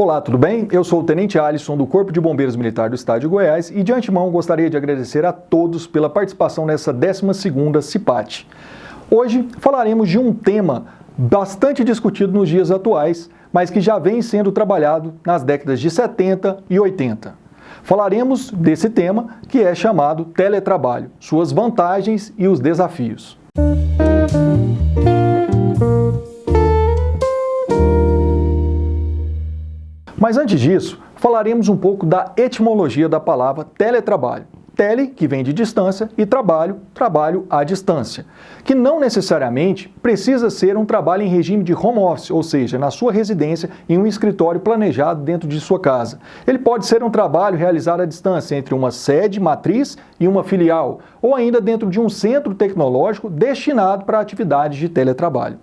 Olá, tudo bem? Eu sou o Tenente Alisson do Corpo de Bombeiros Militar do Estado de Goiás e de antemão gostaria de agradecer a todos pela participação nessa 12ª CIPAT. Hoje falaremos de um tema bastante discutido nos dias atuais, mas que já vem sendo trabalhado nas décadas de 70 e 80. Falaremos desse tema que é chamado teletrabalho, suas vantagens e os desafios. Mas antes disso, falaremos um pouco da etimologia da palavra teletrabalho. Tele, que vem de distância, e trabalho, trabalho à distância, que não necessariamente precisa ser um trabalho em regime de home office, ou seja, na sua residência, em um escritório planejado dentro de sua casa. Ele pode ser um trabalho realizado à distância entre uma sede matriz e uma filial, ou ainda dentro de um centro tecnológico destinado para atividades de teletrabalho.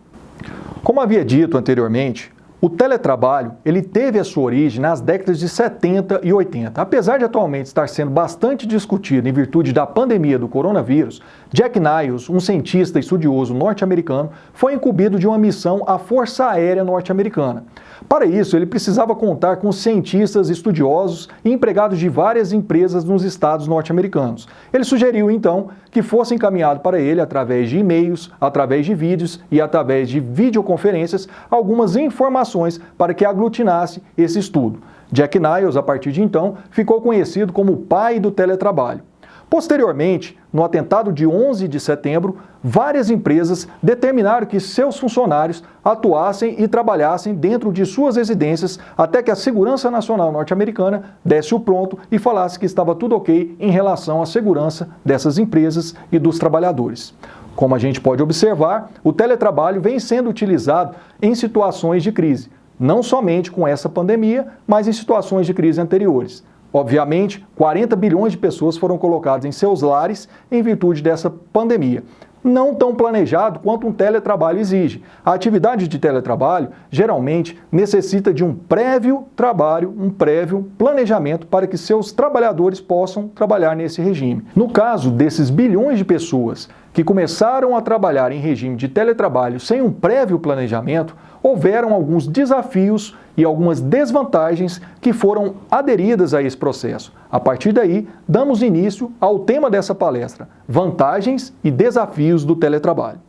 Como havia dito anteriormente, o teletrabalho ele teve a sua origem nas décadas de 70 e 80. Apesar de atualmente estar sendo bastante discutido em virtude da pandemia do coronavírus, Jack Niles, um cientista estudioso norte-americano, foi incumbido de uma missão à Força Aérea Norte-Americana. Para isso, ele precisava contar com cientistas, estudiosos e empregados de várias empresas nos estados norte-americanos. Ele sugeriu, então, que fosse encaminhado para ele, através de e-mails, através de vídeos e através de videoconferências, algumas informações para que aglutinasse esse estudo. Jack Niles, a partir de então, ficou conhecido como o pai do teletrabalho. Posteriormente, no atentado de 11 de setembro, várias empresas determinaram que seus funcionários atuassem e trabalhassem dentro de suas residências até que a Segurança Nacional norte-americana desse o pronto e falasse que estava tudo ok em relação à segurança dessas empresas e dos trabalhadores. Como a gente pode observar, o teletrabalho vem sendo utilizado em situações de crise, não somente com essa pandemia, mas em situações de crise anteriores. Obviamente, 40 bilhões de pessoas foram colocadas em seus lares em virtude dessa pandemia. Não tão planejado quanto um teletrabalho exige. A atividade de teletrabalho geralmente necessita de um prévio trabalho, um prévio planejamento para que seus trabalhadores possam trabalhar nesse regime. No caso desses bilhões de pessoas que começaram a trabalhar em regime de teletrabalho sem um prévio planejamento, houveram alguns desafios e algumas desvantagens que foram aderidas a esse processo. A partir daí, damos início ao tema dessa palestra: vantagens e desafios do teletrabalho.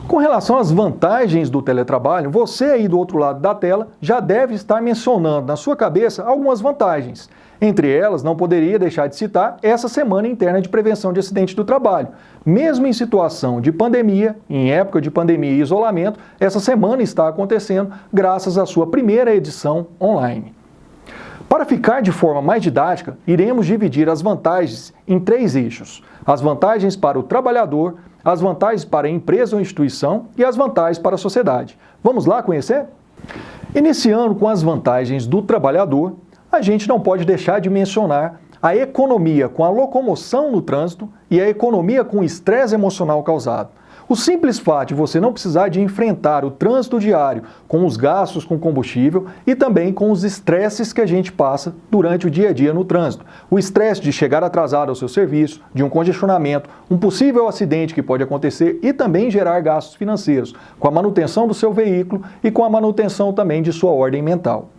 Com relação às vantagens do teletrabalho, você aí do outro lado da tela já deve estar mencionando na sua cabeça algumas vantagens. Entre elas, não poderia deixar de citar essa Semana Interna de Prevenção de Acidente do Trabalho. Mesmo em situação de pandemia, em época de pandemia e isolamento, essa semana está acontecendo graças à sua primeira edição online. Para ficar de forma mais didática, iremos dividir as vantagens em 3 eixos: as vantagens para o trabalhador, as vantagens para a empresa ou instituição e as vantagens para a sociedade. Vamos lá conhecer? Iniciando com as vantagens do trabalhador, a gente não pode deixar de mencionar a economia com a locomoção no trânsito e a economia com o estresse emocional causado. O simples fato de você não precisar de enfrentar o trânsito diário com os gastos com combustível e também com os estresses que a gente passa durante o dia a dia no trânsito. O estresse de chegar atrasado ao seu serviço, de um congestionamento, um possível acidente que pode acontecer e também gerar gastos financeiros com a manutenção do seu veículo e com a manutenção também de sua ordem mental.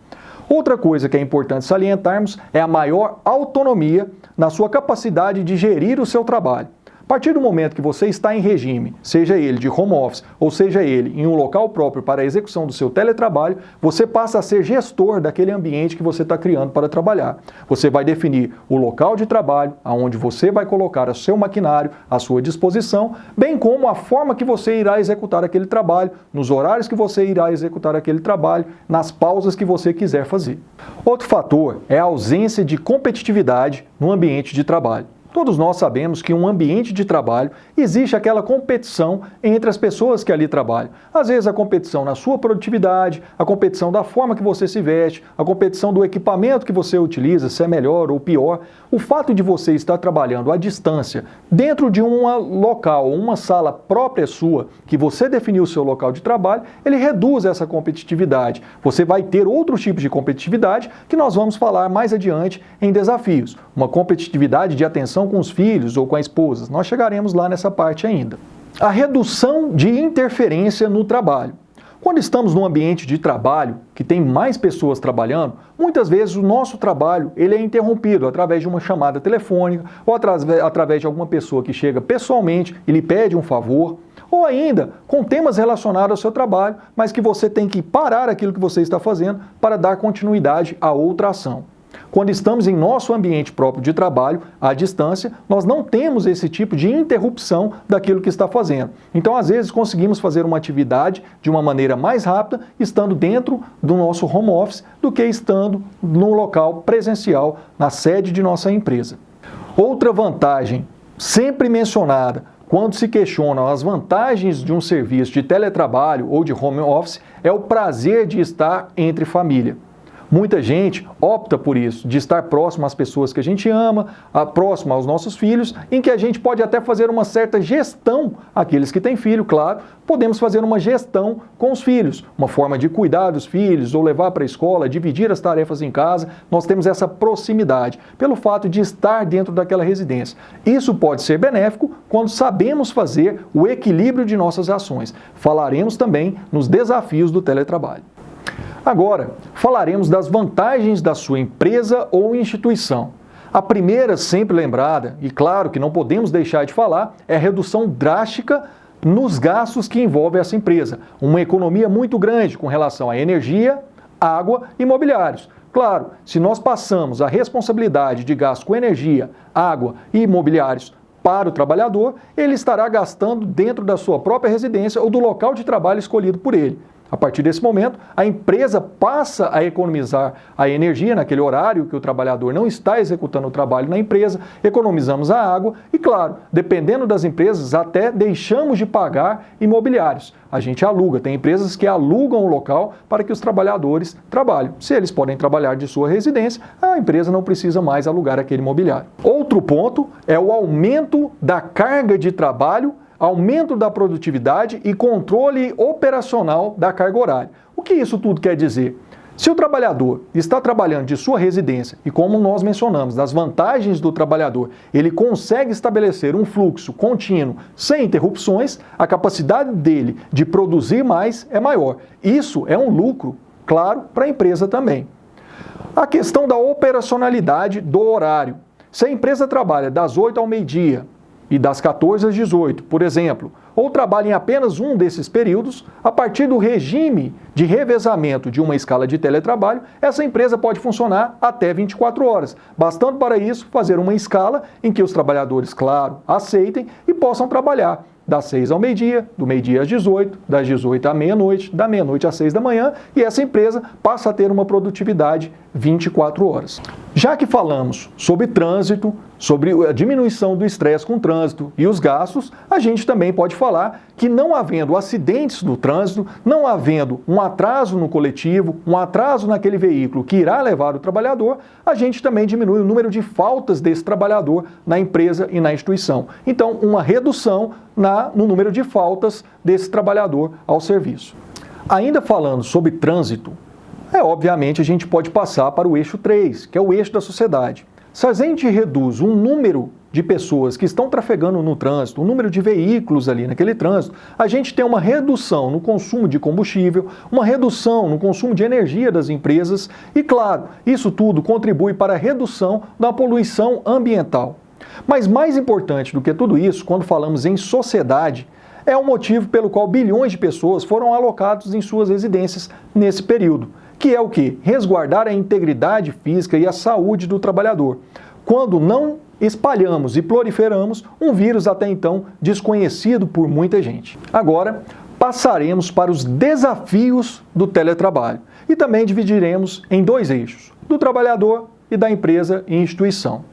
Outra coisa que é importante salientarmos é a maior autonomia na sua capacidade de gerir o seu trabalho. A partir do momento que você está em regime, seja ele de home office ou seja ele em um local próprio para a execução do seu teletrabalho, você passa a ser gestor daquele ambiente que você está criando para trabalhar. Você vai definir o local de trabalho, aonde você vai colocar o seu maquinário à sua disposição, bem como a forma que você irá executar aquele trabalho, nos horários que você irá executar aquele trabalho, nas pausas que você quiser fazer. Outro fator é a ausência de competitividade no ambiente de trabalho. Todos nós sabemos que em um ambiente de trabalho existe aquela competição entre as pessoas que ali trabalham. Às vezes a competição na sua produtividade, a competição da forma que você se veste, a competição do equipamento que você utiliza, se é melhor ou pior. O fato de você estar trabalhando à distância, dentro de um local, uma sala própria sua, que você definiu o seu local de trabalho, ele reduz essa competitividade. Você vai ter outros tipos de competitividade que nós vamos falar mais adiante em desafios. Uma competitividade de atenção com os filhos ou com a esposa. Nós chegaremos lá nessa parte ainda. A redução de interferência no trabalho. Quando estamos num ambiente de trabalho que tem mais pessoas trabalhando, muitas vezes o nosso trabalho ele é interrompido através de uma chamada telefônica ou através de alguma pessoa que chega pessoalmente e lhe pede um favor, ou ainda com temas relacionados ao seu trabalho, mas que você tem que parar aquilo que você está fazendo para dar continuidade a outra ação. Quando estamos em nosso ambiente próprio de trabalho, à distância, nós não temos esse tipo de interrupção daquilo que está fazendo. Então, às vezes, conseguimos fazer uma atividade de uma maneira mais rápida, estando dentro do nosso home office, do que estando no local presencial, na sede de nossa empresa. Outra vantagem, sempre mencionada, quando se questionam as vantagens de um serviço de teletrabalho ou de home office, é o prazer de estar entre família. Muita gente opta por isso, de estar próximo às pessoas que a gente ama, próximo aos nossos filhos, em que a gente pode até fazer uma certa gestão, aqueles que têm filho, claro, podemos fazer uma gestão com os filhos, uma forma de cuidar dos filhos ou levar para a escola, dividir as tarefas em casa, nós temos essa proximidade, pelo fato de estar dentro daquela residência. Isso pode ser benéfico quando sabemos fazer o equilíbrio de nossas ações. Falaremos também nos desafios do teletrabalho. Agora, falaremos das vantagens da sua empresa ou instituição. A primeira, sempre lembrada, e claro que não podemos deixar de falar, é a redução drástica nos gastos que envolve essa empresa. Uma economia muito grande com relação à energia, água e imobiliários. Claro, se nós passamos a responsabilidade de gasto com energia, água e imobiliários para o trabalhador, ele estará gastando dentro da sua própria residência ou do local de trabalho escolhido por ele. A partir desse momento, a empresa passa a economizar a energia naquele horário que o trabalhador não está executando o trabalho na empresa, economizamos a água e, claro, dependendo das empresas, até deixamos de pagar imobiliários. A gente aluga, tem empresas que alugam o local para que os trabalhadores trabalhem. Se eles podem trabalhar de sua residência, a empresa não precisa mais alugar aquele imobiliário. Outro ponto é o aumento da carga de trabalho, aumento da produtividade e controle operacional da carga horária. O que isso tudo quer dizer? Se o trabalhador está trabalhando de sua residência e, como nós mencionamos, das vantagens do trabalhador, ele consegue estabelecer um fluxo contínuo, sem interrupções, a capacidade dele de produzir mais é maior. Isso é um lucro, claro, para a empresa também. A questão da operacionalidade do horário. Se a empresa trabalha das 8 ao meio-dia, e das 14 às 18, por exemplo, ou trabalha em apenas um desses períodos, a partir do regime de revezamento de uma escala de teletrabalho, essa empresa pode funcionar até 24 horas, bastando para isso fazer uma escala em que os trabalhadores, claro, aceitem e possam trabalhar das 6 ao meio-dia, do meio-dia às 18, das 18 à meia-noite, da meia-noite às 6 da manhã, e essa empresa passa a ter uma produtividade 24 horas. Já que falamos sobre trânsito, sobre a diminuição do estresse com o trânsito e os gastos, a gente também pode falar que não havendo acidentes no trânsito, não havendo um atraso no coletivo, um atraso naquele veículo que irá levar o trabalhador, a gente também diminui o número de faltas desse trabalhador na empresa e na instituição. Então, uma redução no número de faltas desse trabalhador ao serviço. Ainda falando sobre trânsito, obviamente a gente pode passar para o eixo 3, que é o eixo da sociedade. Se a gente reduz um número de pessoas que estão trafegando no trânsito, o número de veículos ali naquele trânsito, a gente tem uma redução no consumo de combustível, uma redução no consumo de energia das empresas e, claro, isso tudo contribui para a redução da poluição ambiental. Mas mais importante do que tudo isso, quando falamos em sociedade, é o motivo pelo qual bilhões de pessoas foram alocados em suas residências nesse período, que é o quê? Resguardar a integridade física e a saúde do trabalhador, quando não espalhamos e proliferamos um vírus até então desconhecido por muita gente. Agora, passaremos para os desafios do teletrabalho e também dividiremos em dois eixos, do trabalhador e da empresa e instituição.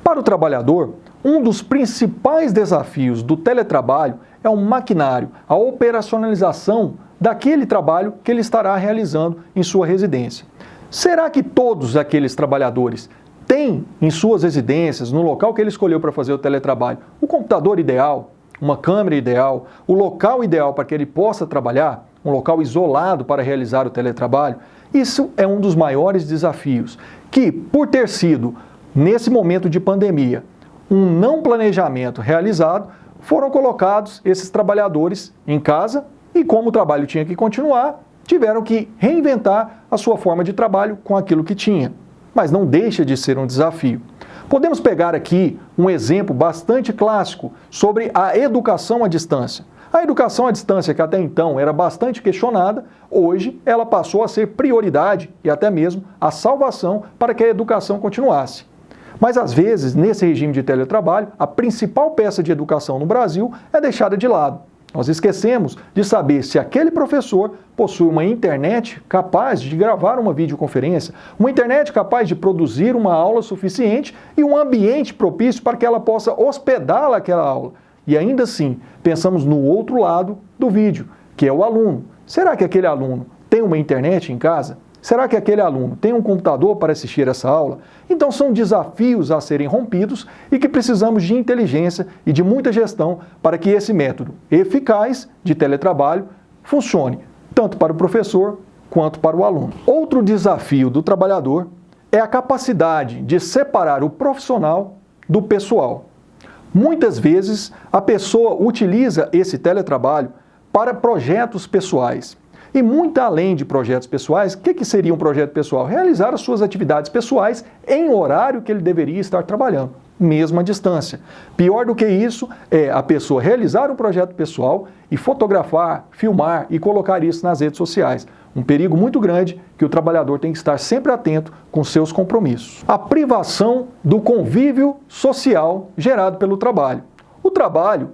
Para o trabalhador, um dos principais desafios do teletrabalho é o maquinário, a operacionalização daquele trabalho que ele estará realizando em sua residência. Será que todos aqueles trabalhadores têm em suas residências, no local que ele escolheu para fazer o teletrabalho, o computador ideal, uma câmera ideal, o local ideal para que ele possa trabalhar, um local isolado para realizar o teletrabalho? Isso é um dos maiores desafios que, por ter sido, nesse momento de pandemia, um não planejamento realizado, foram colocados esses trabalhadores em casa E como o trabalho tinha que continuar, tiveram que reinventar a sua forma de trabalho com aquilo que tinha. Mas não deixa de ser um desafio. Podemos pegar aqui um exemplo bastante clássico sobre a educação à distância. A educação à distância, que até então era bastante questionada, hoje ela passou a ser prioridade e até mesmo a salvação para que a educação continuasse. Mas às vezes, nesse regime de teletrabalho, a principal peça de educação no Brasil é deixada de lado. Nós esquecemos de saber se aquele professor possui uma internet capaz de gravar uma videoconferência, uma internet capaz de produzir uma aula suficiente e um ambiente propício para que ela possa hospedá-la aquela aula. E ainda assim, pensamos no outro lado do vídeo, que é o aluno. Será que aquele aluno tem uma internet em casa? Será que aquele aluno tem um computador para assistir essa aula? Então são desafios a serem rompidos e que precisamos de inteligência e de muita gestão para que esse método eficaz de teletrabalho funcione, tanto para o professor quanto para o aluno. Outro desafio do trabalhador é a capacidade de separar o profissional do pessoal. Muitas vezes a pessoa utiliza esse teletrabalho para projetos pessoais. E muito além de projetos pessoais, o que seria um projeto pessoal? Realizar as suas atividades pessoais em horário que ele deveria estar trabalhando, mesmo à distância. Pior do que isso é a pessoa realizar um projeto pessoal e fotografar, filmar e colocar isso nas redes sociais. Um perigo muito grande que o trabalhador tem que estar sempre atento com seus compromissos. A privação do convívio social gerado pelo trabalho. O trabalho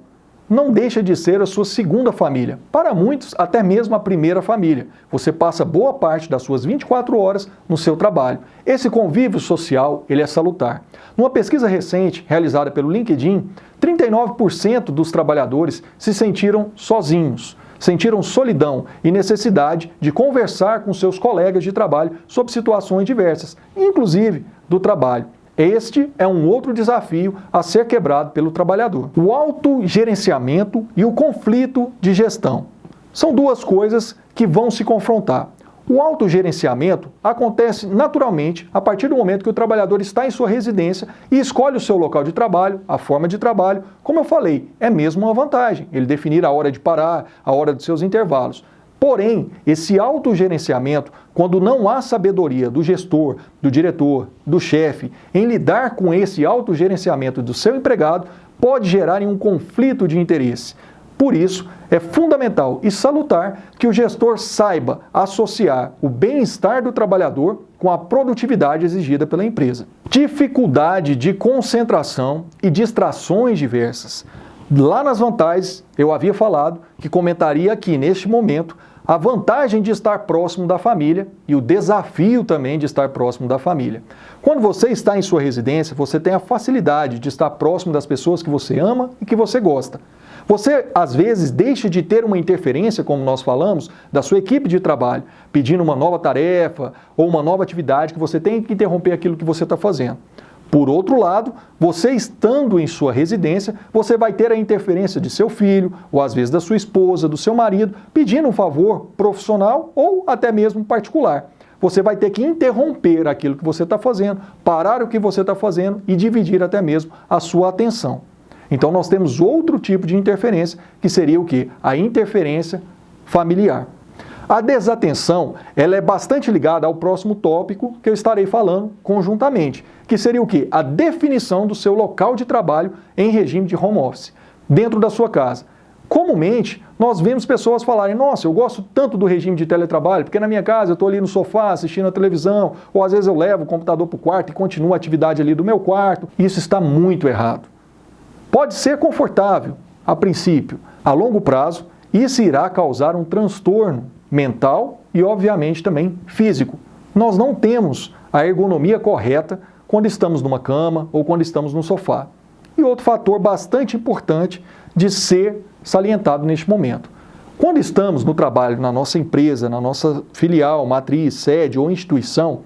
não deixa de ser a sua segunda família. Para muitos, até mesmo a primeira família. Você passa boa parte das suas 24 horas no seu trabalho. Esse convívio social, ele é salutar. Numa pesquisa recente, realizada pelo LinkedIn, 39% dos trabalhadores se sentiram sozinhos. Sentiram solidão e necessidade de conversar com seus colegas de trabalho sobre situações diversas, inclusive do trabalho. Este é um outro desafio a ser quebrado pelo trabalhador. O autogerenciamento e o conflito de gestão. São duas coisas que vão se confrontar. O autogerenciamento acontece naturalmente a partir do momento que o trabalhador está em sua residência e escolhe o seu local de trabalho, a forma de trabalho. Como eu falei, é mesmo uma vantagem ele definir a hora de parar, a hora dos seus intervalos. Porém, esse autogerenciamento, quando não há sabedoria do gestor, do diretor, do chefe, em lidar com esse autogerenciamento do seu empregado, pode gerar um conflito de interesse. Por isso, é fundamental e salutar que o gestor saiba associar o bem-estar do trabalhador com a produtividade exigida pela empresa. Dificuldade de concentração e distrações diversas. Lá nas vantagens, eu havia falado que comentaria aqui neste momento a vantagem de estar próximo da família e o desafio também de estar próximo da família. Quando você está em sua residência, você tem a facilidade de estar próximo das pessoas que você ama e que você gosta. Você, às vezes, deixa de ter uma interferência, como nós falamos, da sua equipe de trabalho, pedindo uma nova tarefa ou uma nova atividade que você tem que interromper aquilo que você está fazendo. Por outro lado, você estando em sua residência, você vai ter a interferência de seu filho, ou às vezes da sua esposa, do seu marido, pedindo um favor profissional ou até mesmo particular. Você vai ter que interromper aquilo que você está fazendo, parar o que você está fazendo e dividir até mesmo a sua atenção. Então nós temos outro tipo de interferência, que seria o quê? A interferência familiar. A desatenção, ela é bastante ligada ao próximo tópico que eu estarei falando conjuntamente, que seria o quê? A definição do seu local de trabalho em regime de home office, dentro da sua casa. Comumente, nós vemos pessoas falarem, nossa, eu gosto tanto do regime de teletrabalho, porque na minha casa eu estou ali no sofá assistindo a televisão, ou às vezes eu levo o computador para o quarto e continuo a atividade ali do meu quarto. Isso está muito errado. Pode ser confortável, a princípio. A longo prazo, isso irá causar um transtorno mental e, obviamente, também físico. Nós não temos a ergonomia correta quando estamos numa cama ou quando estamos no sofá. E outro fator bastante importante de ser salientado neste momento. Quando estamos no trabalho, na nossa empresa, na nossa filial, matriz, sede ou instituição,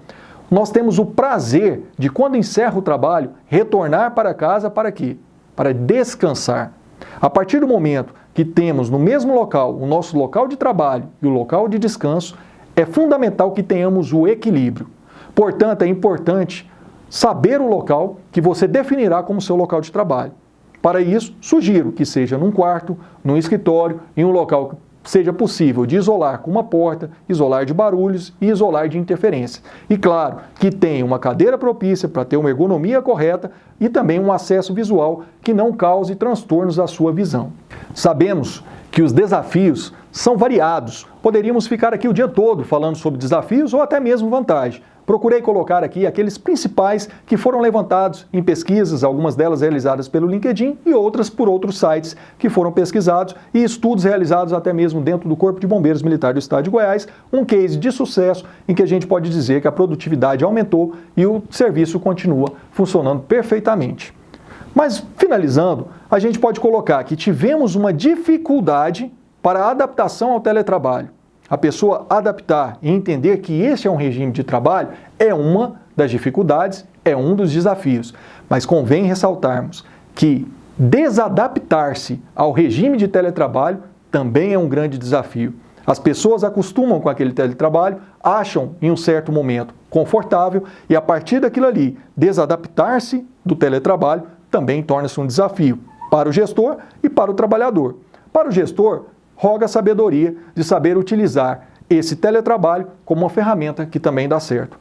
nós temos o prazer de, quando encerra o trabalho, retornar para casa para quê? Para descansar. A partir do momento que temos no mesmo local o nosso local de trabalho e o local de descanso, é fundamental que tenhamos o equilíbrio. Portanto, é importante saber o local que você definirá como seu local de trabalho. Para isso, sugiro que seja num quarto, num escritório, em um local seja possível de isolar com uma porta, isolar de barulhos e isolar de interferência. E claro, que tenha uma cadeira propícia para ter uma ergonomia correta e também um acesso visual que não cause transtornos à sua visão. Sabemos que os desafios são variados. Poderíamos ficar aqui o dia todo falando sobre desafios ou até mesmo vantagem. Procurei colocar aqui aqueles principais que foram levantados em pesquisas, algumas delas realizadas pelo LinkedIn e outras por outros sites que foram pesquisados e estudos realizados até mesmo dentro do Corpo de Bombeiros Militar do Estado de Goiás, um case de sucesso em que a gente pode dizer que a produtividade aumentou e o serviço continua funcionando perfeitamente. Mas, finalizando, a gente pode colocar que tivemos uma dificuldade para a adaptação ao teletrabalho. A pessoa adaptar e entender que esse é um regime de trabalho é uma das dificuldades, é um dos desafios. Mas convém ressaltarmos que desadaptar-se ao regime de teletrabalho também é um grande desafio. As pessoas acostumam com aquele teletrabalho, acham em um certo momento confortável e a partir daquilo ali, desadaptar-se do teletrabalho também torna-se um desafio para o gestor e para o trabalhador. Para o gestor, roga a sabedoria de saber utilizar esse teletrabalho como uma ferramenta que também dá certo.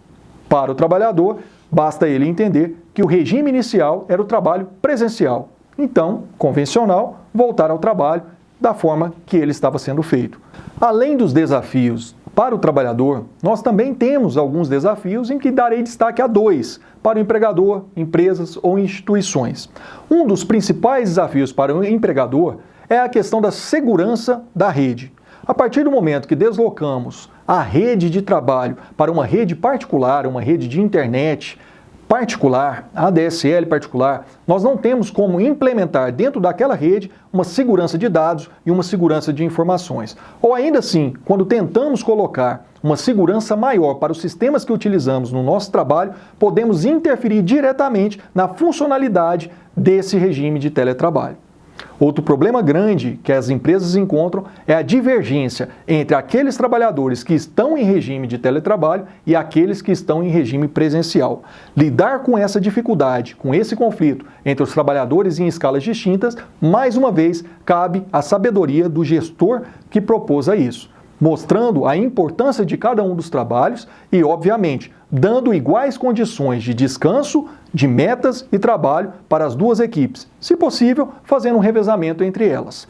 Para o trabalhador, basta ele entender que o regime inicial era o trabalho presencial. Então, convencional, voltar ao trabalho da forma que ele estava sendo feito. Além dos desafios para o trabalhador, nós também temos alguns desafios em que darei destaque a dois, para o empregador, empresas ou instituições. Um dos principais desafios para o empregador é a questão da segurança da rede. A partir do momento que deslocamos a rede de trabalho para uma rede particular, uma rede de internet particular, ADSL particular, nós não temos como implementar dentro daquela rede uma segurança de dados e uma segurança de informações. Ou ainda assim, quando tentamos colocar uma segurança maior para os sistemas que utilizamos no nosso trabalho, podemos interferir diretamente na funcionalidade desse regime de teletrabalho. Outro problema grande que as empresas encontram é a divergência entre aqueles trabalhadores que estão em regime de teletrabalho e aqueles que estão em regime presencial. Lidar com essa dificuldade, com esse conflito entre os trabalhadores em escalas distintas, mais uma vez, cabe à sabedoria do gestor que propôs isso, mostrando a importância de cada um dos trabalhos e, obviamente, dando iguais condições de descanso, de metas e trabalho para as duas equipes, se possível, fazendo um revezamento entre elas.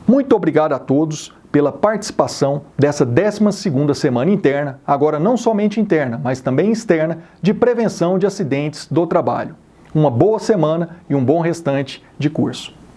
Muito obrigado a todos pela participação dessa 12ª semana interna, agora não somente interna, mas também externa, de prevenção de acidentes do trabalho. Uma boa semana e um bom restante de curso.